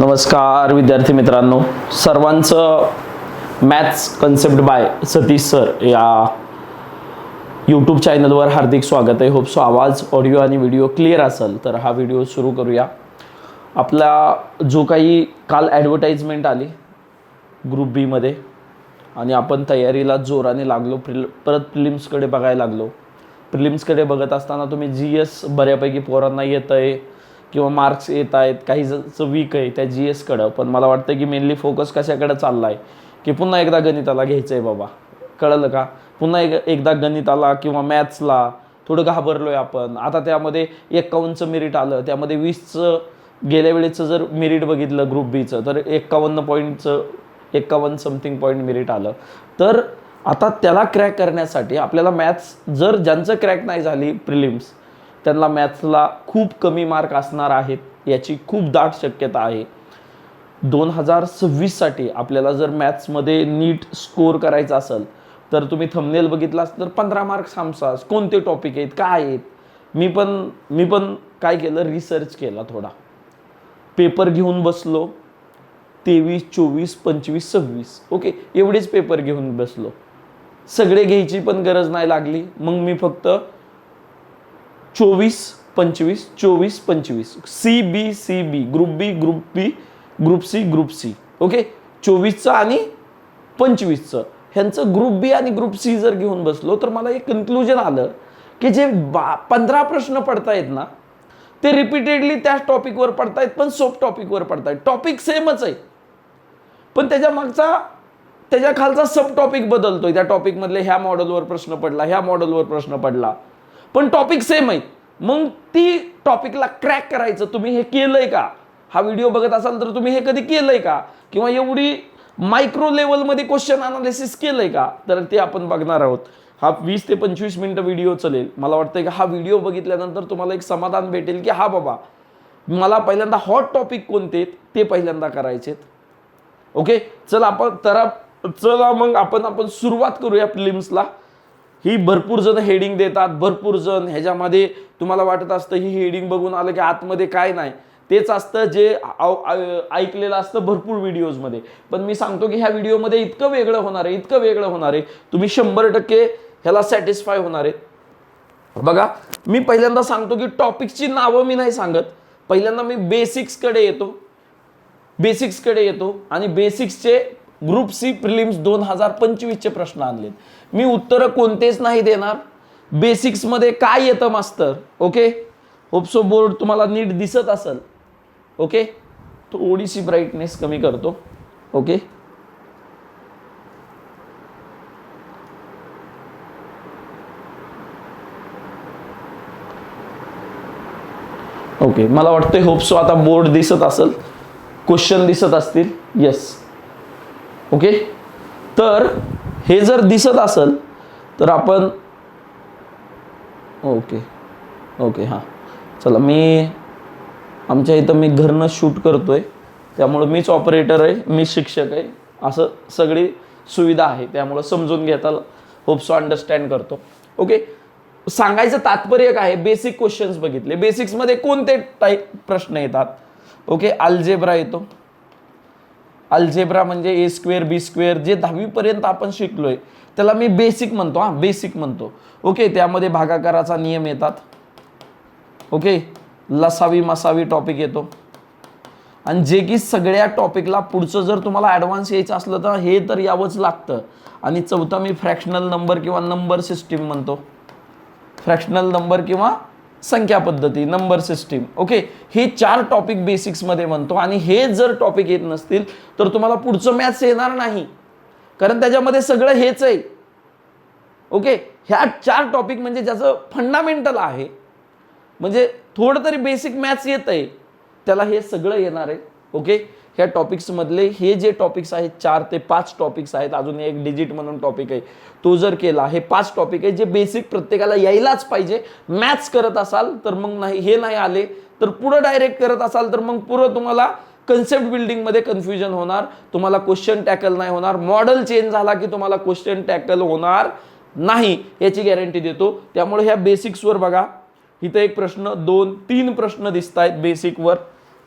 नमस्कार विद्यार्थी मित्रांनो, सर्वांचं maths concept by Satish sir या यूट्यूब चॅनलवर हार्दिक स्वागत आहे. होप सो आवाज, ऑडिओ आणि व्हिडिओ क्लिअर असेल तर हा व्हिडिओ सुरू करूया. आपला जो काही काल ॲडव्हर्टाइजमेंट आली ग्रुप बी मध्ये आणि आपण तयारीला जोराने लागलो, परत प्रिलिम्सकडे बघायला लागलो. प्रिलिम्सकडे बघत असताना तुम्ही GS बऱ्यापैकी पोरांना येत आहे किंवा मार्क्स येत आहेत, काही जणचं वीक आहे त्या GSकडं. पण मला वाटतं की मेनली फोकस कशाकडे चालला आहे की पुन्हा एकदा गणिताला घ्यायचं आहे बाबा. कळलं का? पुन्हा एकदा गणिताला किंवा मॅथ्सला थोडं घाबरलो आहे आपण. आता त्यामध्ये 51चं मेरिट आलं, त्यामध्ये 20चं गेल्या वेळेचं जर मेरिट बघितलं ग्रुप बीचं तर 51 समथिंग पॉईंट मेरिट आलं. तर आता त्याला क्रॅक करण्यासाठी आपल्याला मॅथ्स, जर ज्यांचं क्रॅक नाही झाली प्रिलिम्स त्यांना मॅथ्सला खूप कमी मार्क असणार आहेत, याची खूप दाट शक्यता आहे. 2026साठी आपल्याला जर मॅथ्समध्ये नीट स्कोअर करायचा असेल तर तुम्ही थंबनेल बघितलास तर 15 मार्क्स हमसास कोणते टॉपिक आहेत, काय आहेत. मी पण काय केलं, रिसर्च केला थोडा, पेपर घेऊन बसलो. 23, 24, 25, 26 ओके, एवढेच पेपर घेऊन बसलो. सगळे घ्यायची पण गरज नाही लागली. मग मी फक्त 24, 25, 24, 25 CB ग्रुप बी, ग्रुप सी ओके, 24चं आणि 25चं ह्यांचं ग्रुप बी आणि ग्रुप सी जर घेऊन बसलो तर मला एक कन्क्लुजन आलं की जे 15 प्रश्न पडतायत ना ते रिपीटेडली त्याच टॉपिकवर पडतायत, पण सोप टॉपिकवर पडतायत. टॉपिक सेमच आहे पण त्याच्या खालचा सब टॉपिक बदलतोय. त्या टॉपिक मधले ह्या मॉडेलवर प्रश्न पडला, ह्या मॉडेलवर प्रश्न पडला, पण टॉपिक सेम आहे. मग ती टॉपिकला क्रॅक करायचं. तुम्ही हे केलंय का? हा व्हिडिओ बघत असाल तर तुम्ही हे कधी केलंय का? किंवा एवढी मायक्रो लेवलमध्ये क्वेश्चन अनालिसिस केलंय का? तर ते आपण बघणार आहोत. हा 20 ते 25 मिनिटं व्हिडिओ चलेल. मला वाटतं की हा व्हिडिओ बघितल्यानंतर तुम्हाला एक समाधान भेटेल की हा बाबा, मला पहिल्यांदा हॉट टॉपिक कोणते ते पहिल्यांदा करायचेत. ओके, चला मग आपण सुरुवात करूया प्रिलिम्सला. ही भरपूर जण हेडिंग देतात, भरपूर जण ह्याच्यामध्ये तुम्हाला वाटत असतं ही हेडिंग बघून आलं की आतमध्ये काय नाही, तेच असतं जे ऐकलेलं असतं भरपूर व्हिडिओजमध्ये. पण मी सांगतो की ह्या व्हिडिओमध्ये इतकं वेगळं होणार आहे, तुम्ही 100% ह्याला सॅटिस्फाय होणार आहे. बघा, मी पहिल्यांदा सांगतो की टॉपिकची नावं मी नाही सांगत. पहिल्यांदा मी बेसिक्सकडे येतो आणि बेसिक्सचे ग्रुप सी प्रिलिम्स 2025चे प्रश्न आणलेत. मी उत्तरं कोणतेच नाही देणार. बेसिक्समध्ये काय येतं मास्तर, ओके. होपसो बोर्ड तुम्हाला नीट दिसत असेल. ओके, थोडीशी ब्राईटनेस कमी करतो. ओके, ओके, मला वाटतंय होपसो आता बोर्ड दिसत असेल, क्वेश्चन दिसत असतील. Yes, okay. तर हे जर दिसत असेल तर आपण ओके हां, चला. आमच्या इथं मी घरनं शूट करतोय, त्यामुळं मीच ऑपरेटर आहे, मी शिक्षक आहे, असं सगळी सुविधा आहे, त्यामुळं समजून घेता होपसो अंडरस्टँड करतो. ओके, सांगायचं तात्पर्य काय आहे, बेसिक क्वेश्चन्स बघितले. बेसिक्समध्ये कोणते टाईप प्रश्न येतात? ओके, अल्जेब्रा येतो. अल्जेब्रा म्हणजे A² B² जे 10वी पर्यंत आपण शिकलोय त्याला मी बेसिक म्हणतो. बेसिक म्हणतो. ओके, त्यामध्ये भागाकाराचा नियम येतात. ओके, लसावी मसावी टॉपिक येतो. आणि जे की सगळ्या टॉपिकला पुढचं जर तुम्हाला ॲडव्हान्स यायचं असलं तर हे तर यावंच लागतं. आणि चौथा मी फ्रॅक्शनल नंबर किंवा नंबर सिस्टीम म्हणतो. फ्रॅक्शनल नंबर किंवा संख्या पद्धती, नंबर सिस्टीम. ओके, हे 4 टॉपिक बेसिक्समध्ये म्हणतो. आणि हे जर टॉपिक येत नसतील तर तुम्हाला पुढचं मॅथ्स येणार नाही, कारण त्याच्यामध्ये सगळं हेच आहे. ओके, ह्या 4 टॉपिक म्हणजे ज्याचं फंडामेंटल आहे, म्हणजे थोडं तरी बेसिक मॅथ्स येत आहे त्याला हे सगळं येणार आहे. ओके, ह्या टॉपिक्समधले हे जे टॉपिक्स आहेत 4 ते 5 टॉपिक्स आहेत. अजून एक डिजिट म्हणून टॉपिक आहे, तो जर केला, हे 5 टॉपिक आहे जे बेसिक प्रत्येकाला यायलाच पाहिजे. मॅथ्स करत असाल तर मग नाही, हे नाही आले तर पुढं डायरेक्ट करत असाल तर मग पुढं तुम्हाला कन्सेप्ट बिल्डिंगमध्ये कन्फ्युजन होणार, तुम्हाला क्वेश्चन टॅकल नाही होणार. मॉडेल चेंज झाला की तुम्हाला क्वेश्चन टॅकल होणार नाही, याची गॅरंटी देतो. त्यामुळे ह्या बेसिक्सवर बघा, इथं एक प्रश्न, 2, 3 प्रश्न दिसत आहेत बेसिकवर.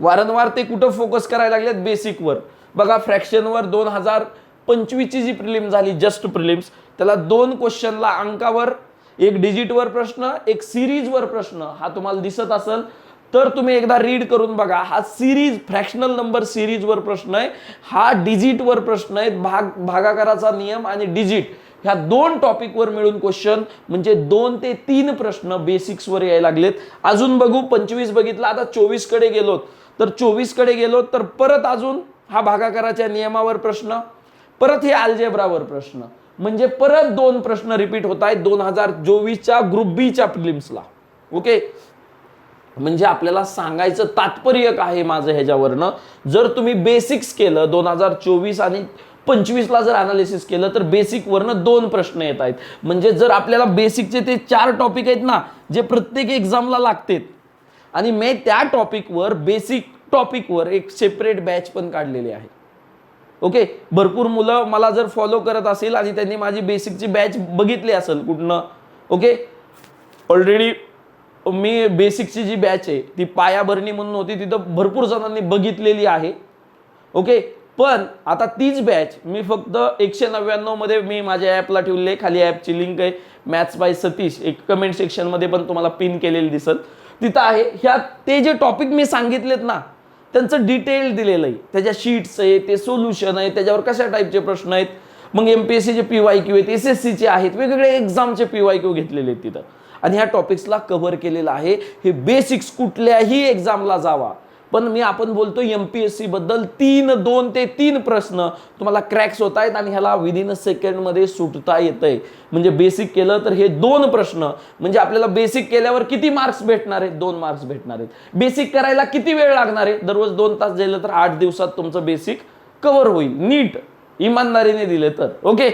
वारंवार ते कुठं फोकस करायला लागलेत, बेसिकवर. बघा फ्रॅक्शनवर 2025 ची जी प्रिलिम झाली, जस्ट प्रिलिम्स, त्याला 2 क्वेश्चनला अंकावर, 1 डिजिटवर प्रश्न, 1 सिरीजवर प्रश्न, हा तुम्हाला दिसत असेल तर तुम्ही एकदा रीड करून बघा. हा सिरीज, फ्रॅक्शनल नंबर सिरीजवर प्रश्न आहे, हा डिजिटवर प्रश्न आहे. भागाकाराचा नियम आणि डिजिट ह्या 2 टॉपिकवर मिळून क्वेश्चन, म्हणजे 2 ते 3 प्रश्न बेसिक्सवर यायला लागलेत. अजून बघू, 25 बघितला, आता 24 कडे गेलो तर 24 कडे गेलो तर परत अजून हा भागाकाराच्या नियमावर प्रश्न, परत हे अल्जेब्रावर प्रश्न, म्हणजे परत 2 प्रश्न रिपीट होत आहेत 2024च्या ग्रुप बी च्या प्रिलिम्सला. ओके, म्हणजे आपल्याला सांगायचं तात्पर्य काय आहे माझं ह्याच्यावरनं, जर तुम्ही बेसिक्स केलं 2024 आणि 25 ला जर अनालिसिस केलं तर बेसिक वरनं 2 प्रश्न येत आहेत. म्हणजे जर आपल्याला बेसिकचे ते 4 टॉपिक आहेत ना, जे प्रत्येक एक्झामला लागतात, आणि मी त्या टॉपिकवर, बेसिक टॉपिकवर एक सेपरेट बॅच पण काढलेली आहे. ओके, भरपूर मुलं मला जर फॉलो करत असेल आणि त्यांनी माझी बेसिकची बॅच बघितली असेल कुठनं, ओके, ऑलरेडी मी बेसिकची जी बॅच आहे ती पायाभरणी म्हणून होती, तिथं भरपूर जणांनी बघितलेली आहे. ओके, पण आता तीच बॅच मी फक्त 199 मध्ये मी माझ्या ॲपला ठेवली आहे. खाली ॲपची लिंक आहे, मॅथ्स बाय सतीश, एक कमेंट सेक्शन मध्ये पण तुम्हाला पिन केलेली दिसेल, तिथं आहे. ह्या ते जे टॉपिक मी सांगितलेत ना, त्यांचं डिटेल दिलेलं आहे, त्याच्या शीट्स आहे, ते सोल्युशन आहे, त्याच्यावर कशा टाईपचे प्रश्न आहेत, मग MPSCचे PYQ आहेत, SSCचे आहेत, वेगवेगळे एक्झामचे PYQ घेतलेले आहेत तिथं, आणि ह्या टॉपिक्सला कव्हर केलेलं आहे. हे बेसिक्स कुठल्याही एक्झामला जावा, पण आपण बोलतो MPSC बद्दल 2 ते 3 प्रश्न तुम्हाला क्रॅक्स होत आहेत आणि ह्याला विदिन अ सेकंड मध्ये सुटता येतंय. म्हणजे बेसिक केलं तर हे 2 प्रश्न, म्हणजे आपल्याला बेसिक केल्यावर किती मार्क्स भेटणार आहेत, 2 मार्क्स भेटणार आहेत. बेसिक करायला किती वेळ लागणार आहे, दररोज 2 तास दिलं तर 8 दिवसात तुमचं बेसिक कव्हर होईल, नीट इमानदारीने दिले तर. ओके,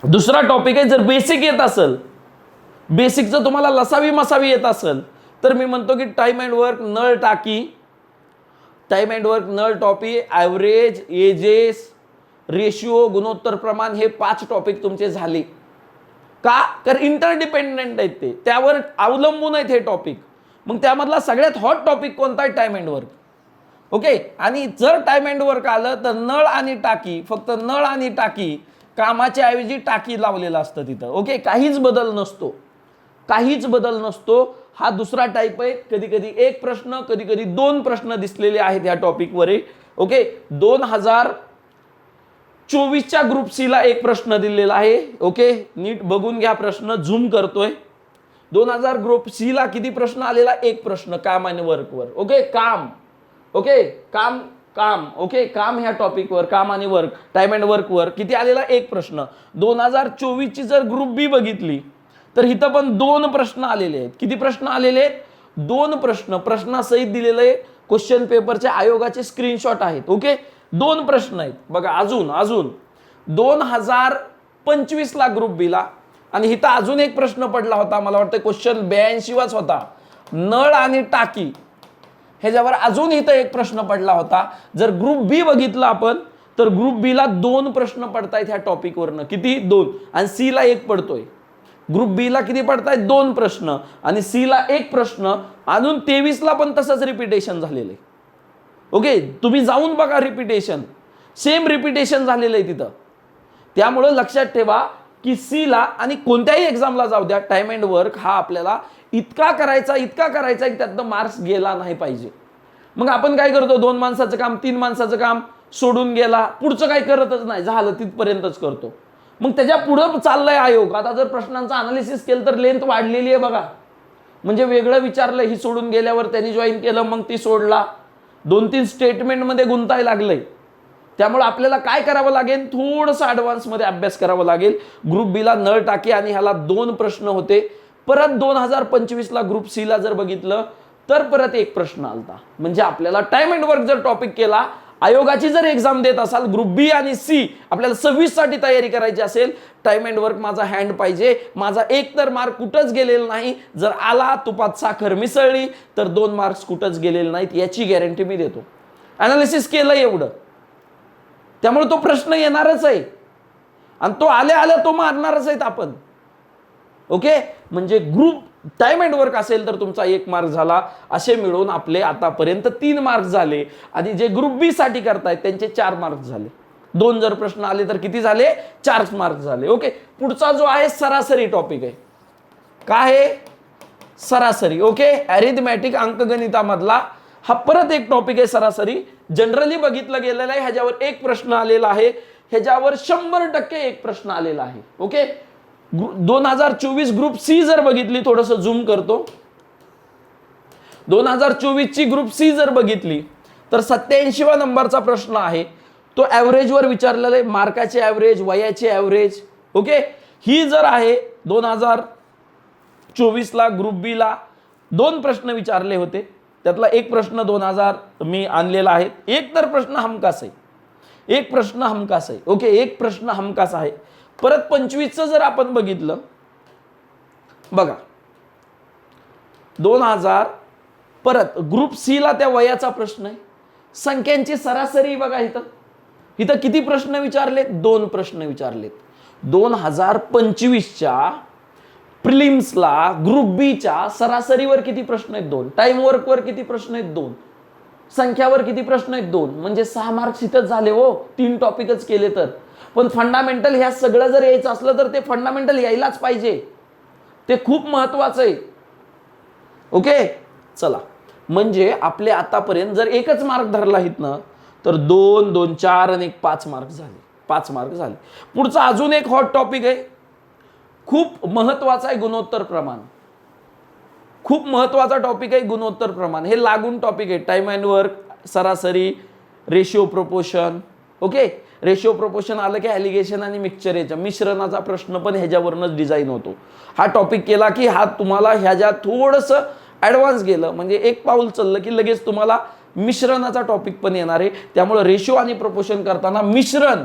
दुसरा टॉपिक आहे, जर बेसिक येत असेल, बेसिकचं तुम्हाला लसावी मसावी येत असेल, तर मी म्हणतो की टाइम अँड वर्क, नळ टाकी, टाइम अँड वर्क, नळ टॉपी, ॲव्हरेज, एजेस, रेशिओ, गुणोत्तर प्रमाण, हे 5 टॉपिक तुमचे झाले. का? कारण इंटरडिपेंडेंट आहेत ते, त्यावर अवलंबून आहेत हे टॉपिक. मग त्यामधला सगळ्यात हॉट टॉपिक कोणता आहे? Time and work. ओके, आणि जर टाइम अँड वर्क आलं तर नळ आणि टाकी, फक्त नळ आणि टाकी, कामाच्या ऐवजी टाकी लावलेलं असतं तिथं. ओके, काहीच बदल नसतो, काहीच बदल नसतो. हा दुसरा टाइप आहे. कधी कधी 1 प्रश्न, कधी कधी 2 प्रश्न दिसलेले आहेत या टॉपिकवर. ओके, 2024च्या ग्रुप सी ला 1 प्रश्न दिलेला आहे. ओके, नीट बघून घ्या प्रश्न, झूम करतोय. 2000 ग्रुप सी ला किती प्रश्न आलेला? 1 प्रश्न, काम आणि वर्कवर. ओके, काम, ओके, काम, काम, ओके, काम ह्या टॉपिकवर, काम आणि वर्क, टाइम अँड वर्कवर किती आलेला? 1 प्रश्न. 2024 ची जर ग्रुप बी बघितली तर इथं पण 2 प्रश्न आलेले आहेत. किती प्रश्न आलेले आहेत? 2 प्रश्न, प्रश्नासहित दिलेले आहे. क्वेश्चन पेपरच्या आयोगाचे स्क्रीनशॉट आहेत. ओके, 2 प्रश्न आहेत. बघा, अजून 2025 ला ग्रुप बी ला, आणि इथं अजून 1 प्रश्न पडला होता, मला वाटतं क्वेश्चन 82 वाच होता, नळ आणि टाकी ह्याच्यावर अजून इथं 1 प्रश्न पडला होता. जर ग्रुप बी बघितला आपण तर ग्रुप बी ला 2 प्रश्न पडतायत ह्या टॉपिकवरनं. किती? 2. आणि सी ला 1 पडतोय. ग्रुप बी ला किती पडतायत? 2 प्रश्न, आणि सी ला 1 प्रश्न. अजून 23 ला पण तसंच रिपिटेशन झालेलं आहे. ओके, तुम्ही जाऊन बघा, रिपिटेशन, सेम रिपिटेशन झालेलं आहे तिथं. त्यामुळे लक्षात ठेवा की सी ला आणि कोणत्याही एक्झामला जाऊ द्या, टाइम अँड वर्क हा आपल्याला इतका करायचा की त्यातनं मार्क्स गेला नाही पाहिजे. मग आपण काय करतो? 2 माणसाचं काम, 3 माणसाचं काम सोडून गेला, पुढचं काही करतच नाही, झालं तिथपर्यंतच करतो. मग त्याच्या पुढं चाललंय आयोग. आता जर प्रश्नांचं अनालिसिस केलं तर लेंथ वाढलेली आहे बघा. म्हणजे वेगळं विचारलं, ही सोडून गेल्यावर त्यांनी जॉईन केलं, मग ती सोडला, 2-3 स्टेटमेंटमध्ये गुंतायला लागलंय. त्यामुळे आपल्याला काय करावं लागेल? थोडंसं ॲडव्हान्समध्ये अभ्यास करावा लागेल. ग्रुप बी ला नळ टाकी आणि ह्याला 2 प्रश्न होते. परत 2025 ला ग्रुप सी ला जर बघितलं तर परत 1 प्रश्न आलता. म्हणजे आपल्याला टाइम अँड वर्क जर टॉपिक केला, आयोगाची जर एक्झाम देत असाल, ग्रुप बी आणि सी आपल्याला 26 साठी तयारी करायची असेल, टाइम अँड वर्क माझा हँड पाहिजे. माझा 1 तर मार्क कुठंच गेलेला नाही. जर आला, तुपात साखर मिसळली, तर 2 मार्क्स कुठंच गेलेले नाहीत, याची गॅरंटी मी देतो. अनालिसिस केलं एवढं, त्यामुळे तो प्रश्न येणारच आहे, आणि तो आल्या तो मारणारच आहेत आपण. ओके, म्हणजे ग्रुप टाइम अँड वर्क असेल तर तुमचा 1 मार्क झाला. असे मिळून आपले आतापर्यंत 3 मार्क झाले. आणि जे ग्रुप बी साठी करतायत त्यांचे 4 मार्क झाले. 2 जर प्रश्न आले तर किती झाले? 4 मार्क झाले. ओके, पुढचा जो आहे सरासरी टॉपिक आहे. काय आहे? सरासरी. ओके, अरिथमॅटिक अंकगणितामधला हा परत एक टॉपिक आहे सरासरी. जनरली बघितलं गेलेलं आहे, ह्याच्यावर एक प्रश्न आलेला आहे, ह्याच्यावर 100% एक प्रश्न आलेला आहे. ओके, 2024 ग्रुप सी जर बघितली, थोडस झूम करतो, 2024 ची ग्रुप सी जर बघितली तर 87व्या नंबरचा प्रश्न आहे. तो ऍव्हरेज वर विचारलेला आहे, मार्काचे ऍव्हरेज, वयाचे ऍव्हरेज. ओके, ही जर आहे 2024 ला ग्रुप बी ला 2 प्रश्न विचारले होते, त्यातला एक प्रश्न 2000 मी आणलेला आहे. एक तर प्रश्न हमखास आहे, एक प्रश्न हमखास आहे. ओके, एक प्रश्न हमखास आहे. परत 25चं जर आपण बघितलं, बघा 2000 परत ग्रुप सी ला त्या वयाचा प्रश्न आहे. संख्यांची सरासरी बघा, इथं इथं किती प्रश्न विचारलेत? 2 प्रश्न विचारलेत. 2025च्या प्रिलिम्सला ग्रुप बी च्या सरासरीवर किती प्रश्न आहेत? 2. टाइम वर्क वर किती प्रश्न आहेत? 2. संख्यावर किती प्रश्न आहेत? 2. म्हणजे 6 मार्क्स इथंच झाले हो, 3 टॉपिकच केले तर. पण फंडामेंटल ह्या सगळं जर यायचं असलं तर ते फंडामेंटल यायलाच पाहिजे, ते खूप महत्वाचं आहे. ओके, चला, म्हणजे आपले आतापर्यंत जर एकच मार्क धरला इथनं तर 2, 2, 4 आणि 5 मार्क झाले. 5 मार्क झाले. पुढचा अजून एक हॉट टॉपिक आहे, खूप महत्वाचा आहे, गुणोत्तर प्रमाण. खूप महत्वाचा टॉपिक आहे गुणोत्तर प्रमाण. हे लागून टॉपिक आहे. टाइम अँड वर्क, सरासरी, ratio proportion. Okay, ratio proportion आलं की ॲलिगेशन आणि मिक्सचर याच्या मिश्रणाचा प्रश्न पण ह्याच्यावरूनच डिझाईन होतो. हा टॉपिक केला की हा तुम्हाला ह्याच्यात थोडंसं ॲडव्हान्स गेलं म्हणजे एक पाऊल चाललं की लगेच तुम्हाला मिश्रणाचा टॉपिक पण येणार आहे. त्यामुळे रेशिओ आणि प्रोपोर्शन करताना मिश्रण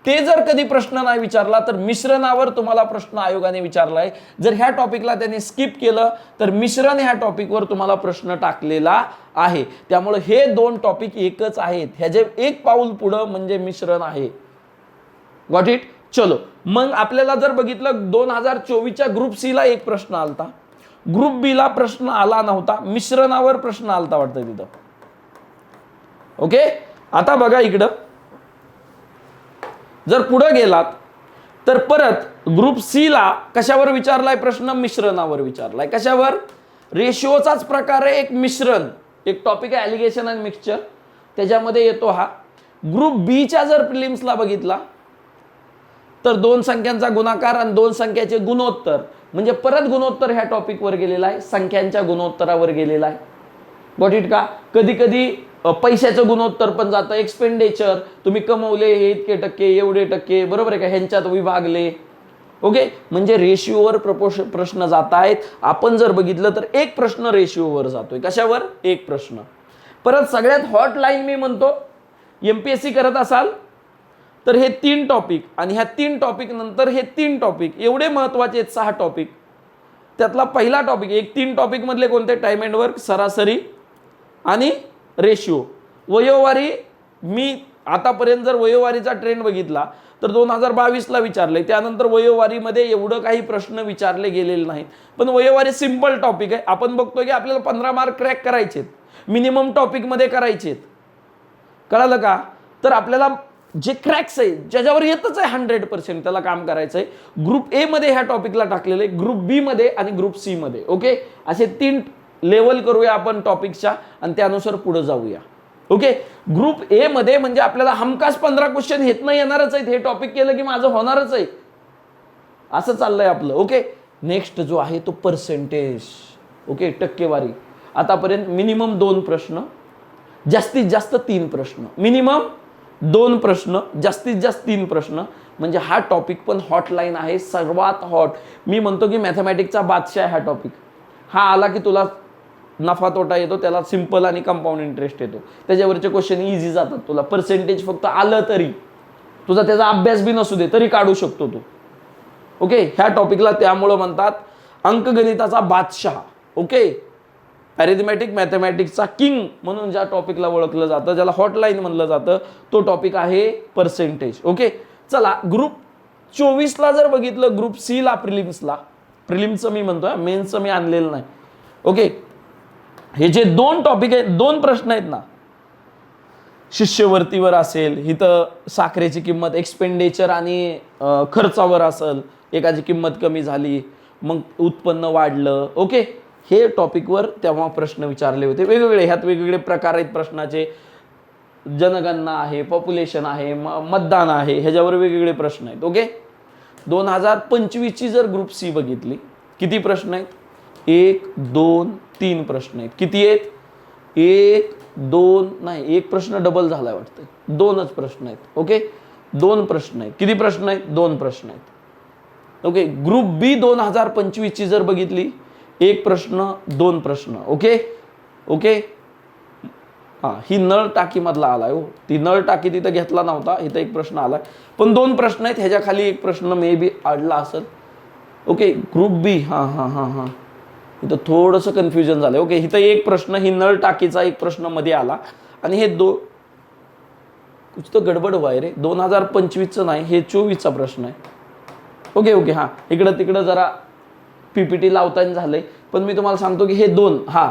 ते जर कधी प्रश्न नाही विचारला तर मिश्रणावर तुम्हाला प्रश्न आयोगाने विचारलाय. जर ह्या टॉपिकला त्यांनी स्किप केलं तर मिश्रण ह्या टॉपिकवर तुम्हाला प्रश्न टाकलेला आहे. त्यामुळे हे 2 टॉपिक एकच आहेत, ह्याचे एक पाऊल पुढं म्हणजे मिश्रण आहे. Got it? चलो, मग आपल्याला जर बघितलं 2024च्या ग्रुप सी ला एक प्रश्न आलता, ग्रुप बी ला प्रश्न आला नव्हता, मिश्रणावर प्रश्न आलता वाटतं तिथं. ओके, आता बघा इकडं जर पुढे गेलात तर परत ग्रुप सी ला कशावर विचारलाय प्रश्न? मिश्रणावर विचारलाय. कशावर? रेशिओचाच प्रकार आहे एक मिश्रण, एक टॉपिक आहे ॲलिगेशन आणि मिक्सचर, त्याच्यामध्ये येतो हा. ग्रुप बी च्या जर प्रिलिम्सला बघितला तर 2 संख्यांचा गुणाकार आणि 2 संख्याचे गुणोत्तर, म्हणजे परत गुणोत्तर ह्या टॉपिकवर गेलेला आहे, संख्यांच्या गुणोत्तरावर गेलेला आहे. गॉट इट का? कधी कधी पैशाचं गुणोत्तर पण जातं, एक्सपेंडिचर, तुम्ही कमवले हे इतके टक्के, एवढे टक्के, बरोबर आहे का, ह्यांच्यात विभागले. ओके, म्हणजे रेशिओवर प्रश्न जात आहेत. आपण जर बघितलं तर एक प्रश्न रेशिओवर जातोय. कशावर? एक प्रश्न. परत सगळ्यात हॉट लाईन मी म्हणतो, एमपीएससी करत असाल तर हे 3 टॉपिक आणि ह्या 3 टॉपिक नंतर हे 3 टॉपिक एवढे महत्वाचे आहेत, 6 टॉपिक. त्यातला पहिला टॉपिक, एक 3 टॉपिक मधले कोणते? टाइम अँड वर्क, सरासरी आणि रेशिओ. वयोवारी, मी आतापर्यंत जर वयोवारीचा ट्रेंड बघितला तर 2022 ला विचारले, त्यानंतर वयोवारीमध्ये एवढं काही प्रश्न विचारले गेलेले नाहीत. पण वयोवारी सिंपल टॉपिक आहे. आपण बघतोय की आपल्याला 15 मार्क क्रॅक करायचे आहेत, मिनिमम टॉपिकमध्ये करायचे आहेत. कळालं का? तर आपल्याला जे क्रॅक्स आहे, ज्याच्यावर येतच आहे 100%, त्याला काम करायचं आहे. ग्रुप ए मध्ये ह्या टॉपिकला टाकलेलं आहे, ग्रुप बी मध्ये आणि ग्रुप सी मध्ये. ओके, असे 3 लेवल करूया आपण टॉपिकच्या आणि त्यानुसार पुढे जाऊया. ओके, ग्रुप ए मध्ये म्हणजे आपल्याला हमखास 15 क्वेश्चन हेतनं येणारच आहेत. हे टॉपिक केलं की माझं होणारच आहे, असं चाललंय आपलं. ओके, नेक्स्ट जो आहे तो पर्सेंटेज. ओके, टक्केवारी. आतापर्यंत मिनिमम 2 प्रश्न, जास्तीत जास्त 3 प्रश्न. मिनिमम 2 प्रश्न, जास्तीत जास्त 3 प्रश्न. म्हणजे हा टॉपिक पण हॉटलाईन आहे, सर्वात हॉट. मी म्हणतो की मॅथमॅटिक्सचा बादशाह हा टॉपिक. हा आला की तुला नफा तोटा येतो, त्याला सिंपल आणि कंपाऊंड इंटरेस्ट येतो, त्याच्यावरचे क्वेश्चन इझी जातात तुला. पर्सेंटेज फक्त आलं तरी, तुझा त्याचा अभ्यास बी नसू दे तरी काढू शकतो तू. ओके, ह्या टॉपिकला त्यामुळं म्हणतात अंकगणिताचा बादशाह. ओके, अरिथमॅटिक मॅथमॅटिक्सचा किंग म्हणून ज्या टॉपिकला ओळखलं जातं, ज्याला हॉटलाईन म्हणलं जातं, तो टॉपिक आहे पर्सेंटेज. ओके, चला, ग्रुप 24 ला जर बघितलं, ग्रुप सी ला प्रिलिम्सला प्रिलिम्सचं मी म्हणतोय, मेन्सचं मी आणलेलं नाही. ओके, हे जे 2 टॉपिक आहेत, 2 प्रश्न आहेत ना, शिष्यवृत्तीवर असेल, इथं साखरेची किंमत एक्सपेंडिचर आणि खर्चावर असेल, एकाची किंमत कमी झाली मग उत्पन्न वाढलं. ओके, हे टॉपिकवर तेव्हा प्रश्न विचारले होते वेगवेगळे. ह्यात वेगवेगळे प्रकार आहेत प्रश्नाचे, जनगणना आहे, पॉप्युलेशन आहे, मतदान आहे, ह्याच्यावर वेगवेगळे प्रश्न आहेत. ओके, 2025ची जर ग्रुप सी बघितली, किती प्रश्न आहेत? 1 2 3 प्रश्न आहेत. किती आहेत? 1 2 नाही, एक प्रश्न डबल झालाय वाटतं, 2च प्रश्न आहेत. ओके, 2 प्रश्न आहेत. किती प्रश्न आहेत? 2 प्रश्न आहेत. ओके, ग्रुप बी 2025ची जर बघितली, 1 प्रश्न 2 प्रश्न. ओके ओके, हां, ही नळ टाकी मधला आलाय हो, ती नळ टाकी तिथं घेतला नव्हता, इथं 1 प्रश्न आलाय, पण 2 प्रश्न आहेत. ह्याच्या खाली 1 प्रश्न मे बी अडला असेल. ओके, ग्रुप बी, हां हां हां हां, इथं थोडंसं कन्फ्युजन झालंय. ओके, इथं 1 प्रश्न, ही नळ टाकीचा 1 प्रश्न मध्ये आला, आणि हे कुछ तो गडबड व्हाय रे, 2025चं नाही, हे 24चा प्रश्न आहे. ओके ओके, हां, इकडं तिकडं जरा पीपीटी लावताना झालंय, पण मी तुम्हाला सांगतो की हे 2, हां,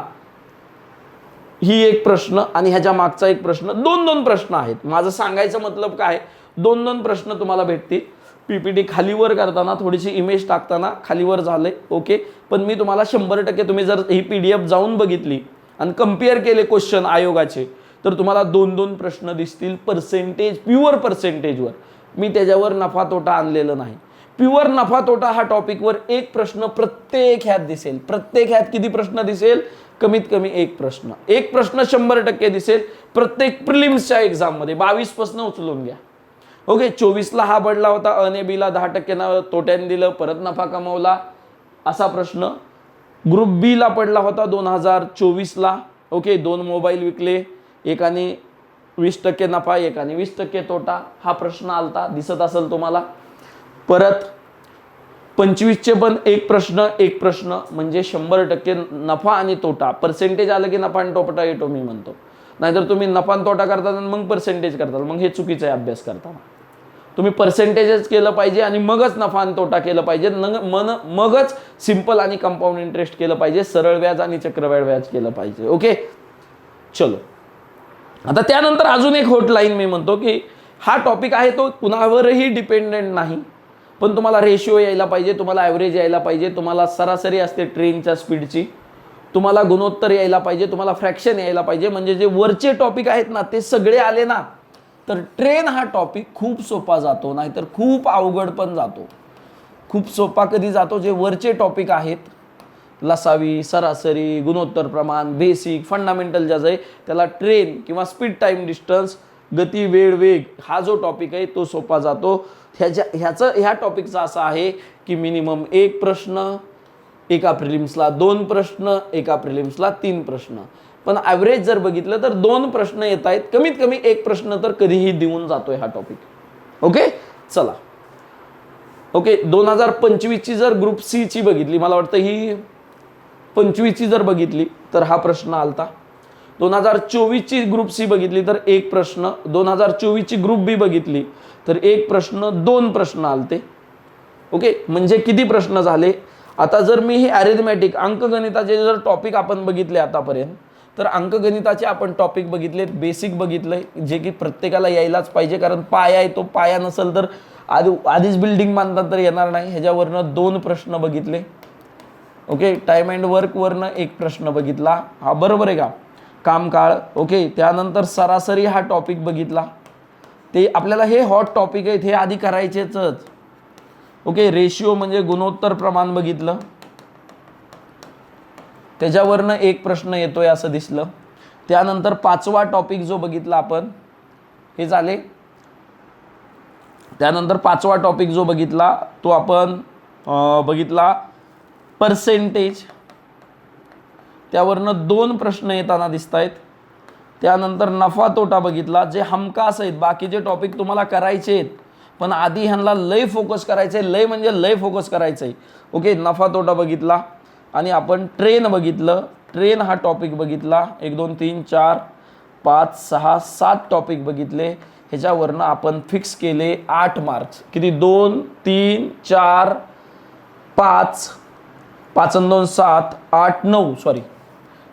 ही 1 प्रश्न आणि ह्याच्या मागचा 1 प्रश्न, 2 प्रश्न आहेत. माझं सांगायचं मतलब काय, 2 प्रश्न तुम्हाला भेटतील. पीपीटी खालीवर करताना, थोडीशी इमेज टाकताना खालीवर झालंय. ओके, पण मी तुम्हाला 100% तुम्ही जर ही PDF जाऊन बघितली आणि कम्पेअर केले क्वेश्चन आयोगाचे, तर तुम्हाला 2 प्रश्न दिसतील पर्सेंटेज, प्युअर पर्सेंटेजवर. मी त्याच्यावर नफा तोटा आणलेलं नाही. प्युअर नफा तोटा हा टॉपिकवर 1 प्रश्न प्रत्येक ह्यात दिसेल. प्रत्येक ह्यात किती प्रश्न दिसेल? कमीत कमी 1 प्रश्न. 1 प्रश्न 100% दिसेल प्रत्येक प्रिलिम्सच्या एक्झाममध्ये. 22 पासून उचलून घ्या. ओके, 24ला हा पडला होता, अने बीला 10% तोट्याने दिलं, परत नफा कमवला, असा प्रश्न. ग्रुप बी ला पडला होता 2024ला. ओके, 2 मोबाईल विकले, एकाने 20% नफा, एकाने 20% तोटा, हा प्रश्न आलता, दिसत असेल तुम्हाला. परत 25चे पण 1 प्रश्न म्हणजे 100% नफा आणि तोटा. पर्सेंटेज आलं की नफा आणि तोटा येतो मी म्हणतो, नाहीतर तुम्ही नफा आणि तोटा करता आणि मग पर्सेंटेज करता, मग हे चुकीचं आहे. अभ्यास करताना तुम्ही पर्सेंटेजच केलं पाहिजे आणि मगच नफा आणि तोटा केलं पाहिजे, मगच सिंपल आणि कंपाऊंड इंटरेस्ट केलं पाहिजे, सरळ व्याज आणि चक्रवाढ व्याज केलं पाहिजे. ओके, चलो, आता त्यानंतर अजून एक हॉटलाईन मी म्हणतो की हा टॉपिक आहे तो कुणावरही डिपेंडेंट नाही, पण तुम्हाला रेशिओ यायला पाहिजे, तुम्हाला ॲव्हरेज यायला पाहिजे, तुम्हाला सरासरी असते ट्रेनच्या स्पीडची, तुम्हाला गुणोत्तर यायला पाहिजे, तुम्हाला फ्रॅक्शन यायला पाहिजे. म्हणजे जे वरचे टॉपिक आहेत ना ते सगळे आले ना, तर ट्रेन हा टॉपिक खूप सोपा जातो, नाहीतर खूप अवघड पण जातो. खूप सोपा कधी जातो? जे वरचे टॉपिक आहेत, लसावी, सरासरी, गुणोत्तर प्रमाण, बेसिक, फंडामेंटल ज्याचं आहे त्याला ट्रेन किंवा स्पीड टाईम डिस्टन्स, गती वेळ वेग, हा जो टॉपिक आहे तो सोपा जातो. ह्या टॉपिकचा असा आहे की मिनिमम 1 प्रश्न, एका प्रिलिम्सला 2 प्रश्न, एका प्रिलिम्सला 3 प्रश्न. पण ॲव्हरेज जर बघितलं तर 2 प्रश्न येत आहेत, कमीत कमी 1 प्रश्न तर कधीही देऊन जातोय हा टॉपिक. ओके, चला. ओके, 2025ची जर ग्रुप सी ची बघितली, मला वाटतं ही 25ची जर बघितली तर हा प्रश्न आलता. 2024ची ग्रुप सी बघितली तर 1 प्रश्न, 2024ची ग्रुप बी बघितली तर 1 प्रश्न, 2 प्रश्न आलते. ओके, म्हणजे किती प्रश्न झाले? आता जर मी हे अरिथमॅटिक अंकगणिताचे जर टॉपिक आपण बघितले आतापर्यंत, तर अंकगणिताचे आपण टॉपिक बघितलेत, बेसिक बघितलंय, जे की प्रत्येकाला यायलाच पाहिजे, कारण पाया आहे, तो पाया नसेल तर आधीच बिल्डिंग बांधतात तर येणार नाही. ह्याच्यावरनं 2 प्रश्न बघितले. ओके, टाइम अँड वर्कवरनं 1 प्रश्न बघितला, हा बरोबर आहे का? कामकाळ. ओके, त्यानंतर सरासरी हा टॉपिक बघितला, ते आपल्याला हे हॉट टॉपिक आहेत, हे आधी करायचेच. ओके, रेशिओ म्हणजे गुणोत्तर प्रमाण बघितलं, त्याच्यावरनं 1 प्रश्न येतोय असं दिसलं. त्यानंतर 5वा टॉपिक जो बघितला आपण, हे झाले. त्यानंतर 5वा टॉपिक जो बघितला तो आपण बघितला पर्सेंटेज, त्यावरनं 2 प्रश्न येताना दिसत आहेत. त्यानंतर नफा तोटा बघितला, जे हमखास आहेत, बाकीचे टॉपिक तुम्हाला करायचे आहेत पण आधी ह्यांना लय फोकस करायचं आहे, लय म्हणजे लय फोकस करायचं आहे. ओके, नफा तोटा बघितला आणि आपण ट्रेन बघितलं. ट्रेन हा टॉपिक बघितला, 1 2 3 4 5 6 7 टॉपिक बघितले. ह्याच्यावरनं आपण फिक्स केले 8 मार्क्स. किती? 2 3 4 5 5 आणि 2 7 8 9 सॉरी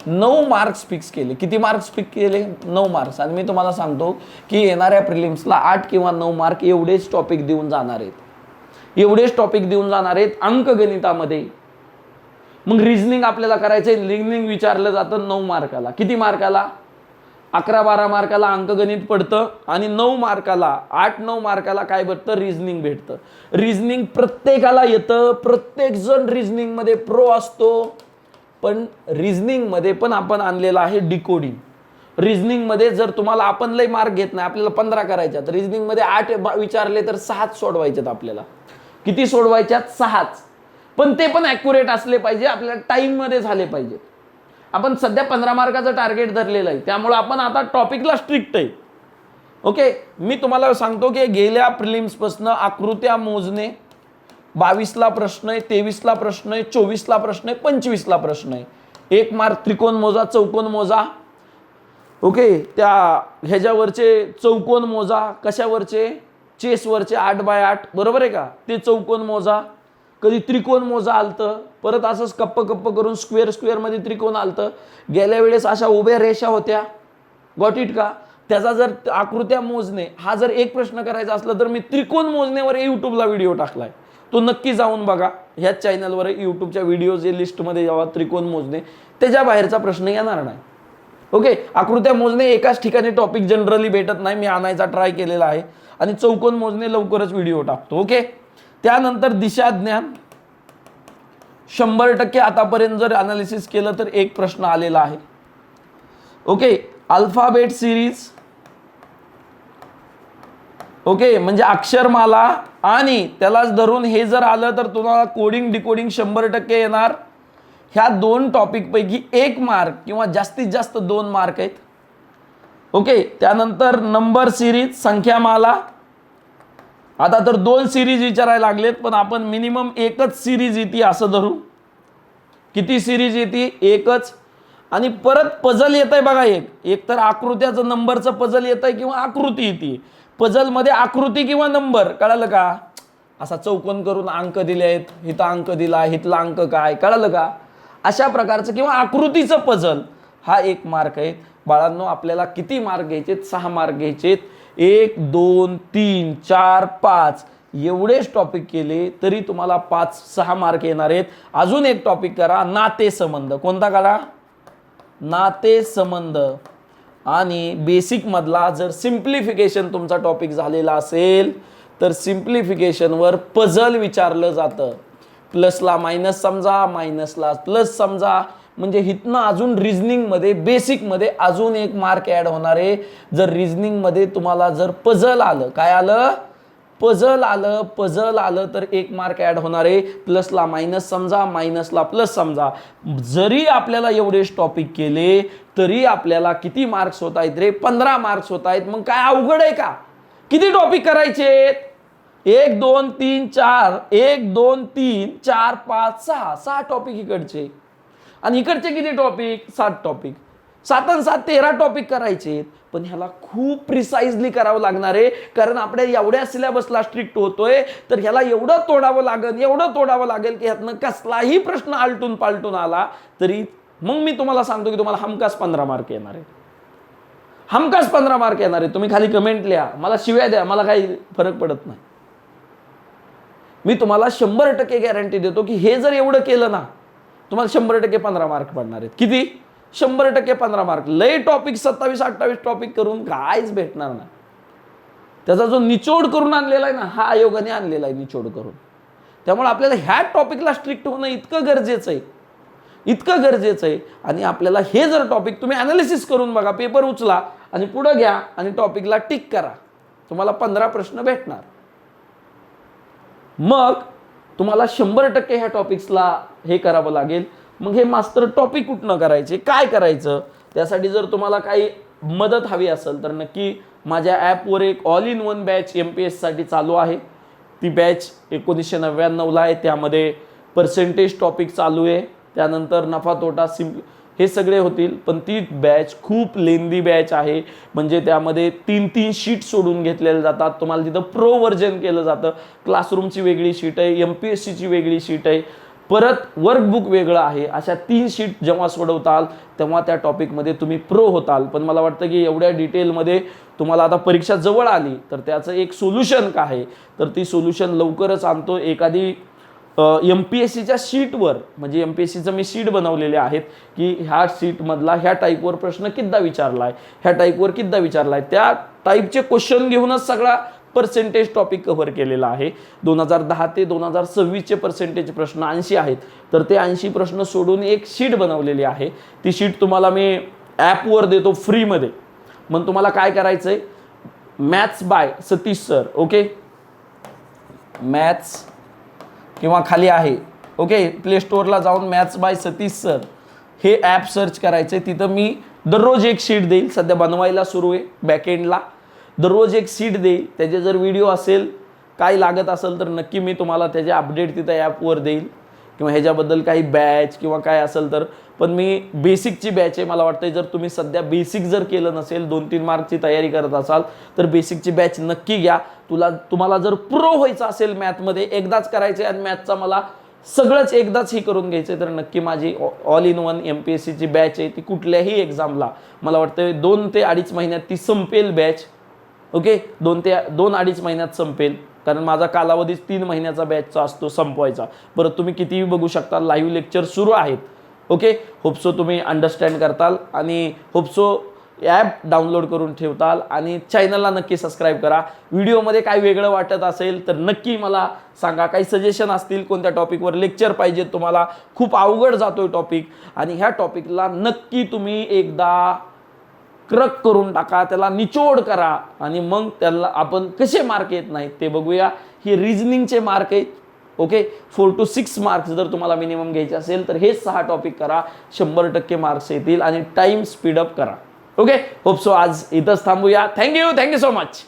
9 मार्क्स फिक्स केले. किती मार्क्स फिक्स केले? 9 मार्क्स. आणि मी तुम्हाला सांगतो की येणाऱ्या प्रिलिम्सला 8 किंवा 9 मार्क एवढेच टॉपिक देऊन जाणार आहेत, एवढेच टॉपिक देऊन जाणार आहेत अंकगणितामध्ये. मग रिझनिंग आपल्याला करायचंय, रिझनिंग विचारलं जातं 9 मार्काला. किती मार्काला? 11-12 मार्काला अंकगणित पडतं आणि 9 मार्काला 8-9 मार्काला काय भेटतं? रिझनिंग भेटतं. रिझनिंग प्रत्येकाला येतं, प्रत्येक जण रिझनिंग मध्ये प्रो असतो. पण रिझनिंग मध्ये पण आपण आणलेलं आहे डिकोडिंग. रिझनिंग मध्ये जर तुम्हाला आपण लय मार्क घेत नाही, आपल्याला 15 करायच्यात, रिझनिंग मध्ये 8 विचारले तर 6 सोडवायच्यात आपल्याला. किती सोडवायच्यात? 6. पण ते पण ॲक्युरेट असले पाहिजे, आपल्याला टाइम मध्ये झाले पाहिजे. आपण सध्या 15 मार्काचं टार्गेट धरलेलं आहे, त्यामुळे आपण आता टॉपिकला स्ट्रिक्ट आहे. ओके, मी तुम्हाला सांगतो की गेल्या प्रिलिम्स पासून आकृत्या मोजणे 22ला प्रश्न आहे, 23ला प्रश्न आहे, 24ला प्रश्न आहे, 25ला प्रश्न आहे. 1 मार्क त्रिकोण मोजा, चौकोन मोजा. ओके, त्या ह्याच्यावरचे चौकोन मोजा. कशावरचे? चेसवरचे 8x8, बरोबर आहे का? ते चौकोन मोजा. कधी त्रिकोण मोजा आलतं, परत असंच कप्प कप्प करून स्क्वेअर मध्ये त्रिकोण आलतं. गेल्या वेळेस अशा उभ्या रेषा होत्या, गॉट इट का? त्याचा जर आकृत्या मोजणे हा जर एक प्रश्न करायचा असला तर मी त्रिकोण मोजण्यावर युट्यूबला व्हिडिओ टाकलाय, तो नक्की जाऊन बघा. ह्याच चॅनलवर युट्यूबच्या व्हिडिओज लिस्टमध्ये जेव्हा त्रिकोण मोजणे, त्याच्या बाहेरचा प्रश्न येणार नाही. ओके, आकृत्या मोजणे एकाच ठिकाणी टॉपिक जनरली भेटत नाही, मी आणायचा ट्राय केलेला आहे. आणि चौकोन मोजणे लवकरच व्हिडिओ टाकतो. ओके, त्यानंतर दिशा ज्ञान 100% आतापर्यंत जर अनालिसिस केलं तर एक प्रश्न आलेला आहे. Okay, alphabet series. ओके, म्हणजे अक्षरमाला आणि त्यालाच धरून हे जर आलं तर तुम्हाला कोडिंग डिकोडिंग 100% येणार. ह्या 2 टॉपिक पैकी 1 मार्क किंवा जास्तीत जास्त 2 मार्क आहेत. ओके, त्यानंतर नंबर सिरीज, संख्यामाला. आता तर 2 सिरीज विचारायला लागलेत, पण आपण मिनिमम एकच सिरीज येते असं धरू. किती सिरीज येते? एकच. आणि परत पझल येत आहे बघा, एक तर आकृत्याचं नंबरचं पझल येत आहे किंवा आकृती येते. पझल मध्ये आकृती किंवा नंबर, कळालं का? असा चौकोन करून अंक दिले आहेत, इथं अंक दिला, इथला अंक काय, कळालं का? अशा प्रकारचं किंवा आकृतीचं पझल हा 1 मार्क आहे. बाळांनो, आपल्याला किती मार्क घ्यायचे? 6 मार्क घ्यायचे. 1 2 3 4 5 एवढेच टॉपिक केले तरी तुम्हाला 5-6 मार्क येणार आहेत. अजून एक टॉपिक करा, नातेसंबंध. कोणता करा? नातेसंबंध. आणि बेसिक मधला जर सिम्प्लिफिकेशन तुमचा टॉपिक झालेला असेल तर सिम्प्लिफिकेशनवर पझल विचारलं जातं. प्लसला मायनस समजा, मायनसला प्लस समजा. म्हणजे हितनं अजून रिझनिंग मध्ये बेसिक मध्ये अजून 1 मार्क ऍड होणार आहे. जर रिझनिंग मध्ये तुम्हाला जर पझल आलं, काय आलं? पझल आलं तर 1 मार्क ऍड होणार आहे. प्लसला मायनस समजा, मायनसला प्लस समजा. जरी आपल्याला एवढेच टॉपिक केले तरी आपल्याला किती मार्क्स होत आहेत रे? 15 मार्क्स होत आहेत. मग काय अवघड आहे का? किती टॉपिक करायचे? 1 2 3 4 1 2 3 4 5 6 टॉपिक इकडचे. आणि इकडचे किती टॉपिक? 7 टॉपिक. 7 आणि 7 13 टॉपिक करायचे. पण ह्याला खूप प्रिसाइजली करावं लागणार आहे, कारण आपल्या एवढ्या सिलेबसला स्ट्रिक्ट होतोय तर ह्याला एवढं तोडावं लागेल की ह्यातनं कसलाही प्रश्न आलटून पालटून आला तरी मग मी तुम्हाला सांगतो की तुम्हाला हमखास 15 मार्क येणार आहे. हमखास 15 मार्क येणार आहे. तुम्ही खाली कमेंट लिहा, मला शिव्या द्या, मला काही फरक पडत नाही. मी तुम्हाला 100% गॅरंटी देतो की हे जर एवढं केलं ना, तुम्हाला 100% 15 मार्क पडणार आहेत. किती? 100% 15 मार्क. लय टॉपिक 27-28 टॉपिक करून काहीच भेटणार नाही. त्याचा जो निचोड करून आणलेला आहे ना, हा आयोगाने आणलेला आहे निचोड करून. त्यामुळे आपल्याला ह्या टॉपिकला स्ट्रिक्ट होणं इतकं गरजेचं आहे. आणि आपल्याला हे जर टॉपिक तुम्ही अनालिसिस करून बघा, पेपर उचला आणि पुढे घ्या आणि टॉपिकला टिक करा, तुम्हाला 15 प्रश्न भेटणार. मग तुम्हाला 100% ह्या टॉपिक्सला हे करावं लागेल. मग हे मास्टर टॉपिक कुठनं करायचे, काय करायचं, त्यासाठी जर तुम्हाला काही मदत हवी असेल तर नक्की माझ्या ॲपवर एक all in one batch MPS साठी चालू आहे. ती बॅच 1999ला आहे. त्यामध्ये पर्सेंटेज टॉपिक चालू आहे, त्यानंतर नफा तोटा हे सगळे होतील. पण ती बॅच खूप लेंदी बॅच आहे. म्हणजे त्यामध्ये 3 शीट सोडून घेतलेल्या जातात. तुम्हाला तिथं प्रो व्हर्जन केलं जातं. क्लासरूमची वेगळी शीट आहे, MPSCची वेगळी शीट आहे. परत वर्कबुक वेगळं आहे. अशा 3 शीट जेव्हा सोडवताल तेव्हा त्या टॉपिकमध्ये तुम्ही प्रो होताल. पण मला वाटतं की एवढ्या डिटेलमध्ये तुम्हाला आता परीक्षा जवळ आली तर त्याचं एक सोल्युशन काय आहे, तर ती सोल्युशन लवकरच आणतो. एखादी MPSCच्या शीटवर, म्हणजे MPSCचं मी शीट बनवलेले आहेत की ह्या शीटमधला ह्या टाईपवर प्रश्न कितीदा विचारला आहे, ह्या टाईपवर कितीदा विचारला आहे, त्या टाईपचे क्वेश्चन घेऊनच सगळा पर्सेंटेज टॉपिक कव्हर केलेला आहे. 2010 ते 2026चे पर्सेंटेज प्रश्न 80 आहेत. तर ते 80 प्रश्न सोडून एक शीट बनवलेली आहे. ती शीट तुम्हाला मी ॲपवर देतो फ्रीमध्ये. मग तुम्हाला काय करायचं आहे, maths by Satish sir, okay, maths किंवा खाली आहे, ओके, प्ले स्टोअरला जाऊन मॅथ्स बाय सतीश सर हे ॲप सर्च करायचं आहे. तिथं मी दररोज एक शीट देईल. सध्या बनवायला सुरू आहे बॅकएंडला. दररोज एक शीट देईल. त्याचे जर व्हिडिओ असेल, काय लागत असेल तर नक्की मी तुम्हाला त्याचे अपडेट तिथं ॲपवर देईल, किंवा ह्याच्याबद्दल काही बॅच किंवा काय असेल तर. पण मी बेसिकची बॅच आहे. मला वाटतं जर तुम्ही सध्या बेसिक जर केलं नसेल, 2-3 मार्कची तयारी करत असाल तर बेसिकची बॅच नक्की घ्या. तुम्हाला जर प्रो व्हायचं असेल मॅथमध्ये, एकदाच करायचं आणि मॅथचा मला सगळंच एकदाच ही करून घ्यायचं तर नक्की माझी ऑल इन वन MPSCची बॅच आहे. ती कुठल्याही एक्झामला मला वाटतं 2 ते 2.5 महिन्यात ती संपेल बॅच, ओके. 2 ते 2-2.5 महिन्यात संपेल, कारण माझा कालावधीच 3 महिन्याचा बॅचचा असतो संपवायचा. परत तुम्ही कितीही बघू शकता, लाईव्ह लेक्चर सुरू आहेत, ओके. होपसो तुम्ही अंडरस्टँड करताल आणि होपसो ॲप डाउनलोड करून ठेवताल आणि चॅनलला नक्की सबस्क्राईब करा. व्हिडिओमध्ये काय वेगळं वाटत असेल तर नक्की मला सांगा. काही सजेशन असतील, कोणत्या टॉपिकवर लेक्चर पाहिजे तुम्हाला, खूप अवघड जातोय टॉपिक आणि ह्या टॉपिकला नक्की तुम्ही एकदा क्रक करून टाका, त्याला निचोड करा आणि मग त्याला आपण कसे मार्क येत नाहीत ते बघूया. ही रिझनिंगचे मार्क आहेत, ओके. 4 to 6 मार्क्स जर तुम्हाला मिनिमम घ्यायचे असेल तर हे 6 टॉपिक करा, 100% मार्क्स येतील आणि टाइम स्पीडअप करा, ओके. होप सो आज इथंच थांबूया. Thank you so much.